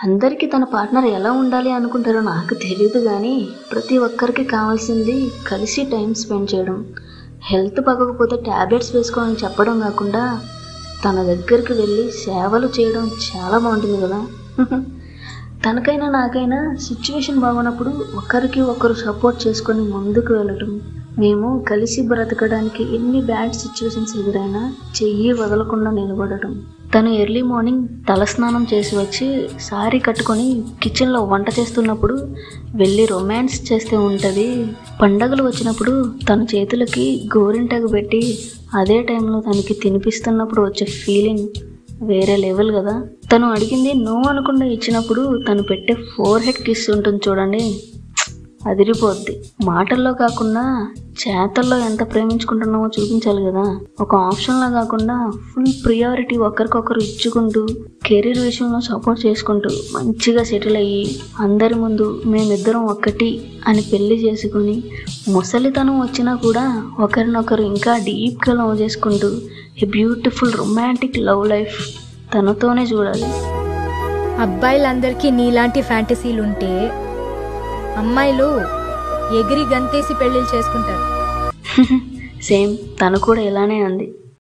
అందరికీ తన పార్ట్నర్ ఎలా ఉండాలి అనుకుంటారో నాకు తెలియదు కానీ ప్రతి ఒక్కరికి కావాల్సింది కలిసి టైం స్పెండ్ చేయడం. హెల్త్ బాగోకపోతే ట్యాబ్లెట్స్ వేసుకోవాలని చెప్పడం కాకుండా తన దగ్గరికి వెళ్ళి సేవలు చేయడం చాలా బాగుంటుంది కదా. తనకైనా నాకైనా సిచ్యువేషన్ బాగున్నప్పుడు ఒకరికి ఒకరు సపోర్ట్ చేసుకొని ముందుకు వెళ్ళటం. మేము కలిసి బ్రతకడానికి ఎన్ని బ్యాడ్ సిచ్యువేషన్స్ ఎదురైనా చెయ్యి వదలకుండా నిలబడటం. తను ఎర్లీ మార్నింగ్ తలస్నానం చేసి వచ్చి సారీ కట్టుకొని కిచెన్లో వంట చేస్తున్నప్పుడు వెళ్ళి రొమాన్స్ చేస్తూ ఉంటుంది. పండగలు వచ్చినప్పుడు తన చేతులకి గోరింటాకు పెట్టి అదే టైంలో తనకి తినిపిస్తున్నప్పుడు వచ్చే ఫీలింగ్ వేరే లెవెల్ కదా. తను అడిగింది నో అనకుండా ఇచ్చినప్పుడు తను పెట్టే ఫోర్ హెడ్ కిస్ ఉంటుంది చూడండి, అదిరిపోద్ది. మాటల్లో కాకుండా చేతల్లో ఎంత ప్రేమించుకుంటున్నామో చూపించాలి కదా. ఒక ఆప్షన్లో కాకుండా ఫుల్ ప్రియారిటీ ఒకరికొకరు ఇచ్చుకుంటూ కెరీర్ విషయంలో సపోర్ట్ చేసుకుంటూ మంచిగా సెటిల్ అయ్యి అందరి ముందు మేమిద్దరం ఒక్కటి అని పెళ్లి చేసుకుని ముసలితనం వచ్చినా కూడా ఒకరినొకరు ఇంకా డీప్గా లవ్ చేసుకుంటూ a beautiful romantic love life తనతోనే చూడాలి. అబ్బాయిలందరికీ నీలాంటి ఫ్యాంటసీలు ఉంటే అమ్మాయిలు ఎగిరి గంతేసి పెళ్లిళ్ళు చేసుకుంటారు. సేమ్ తను కూడా ఇలానే అంది.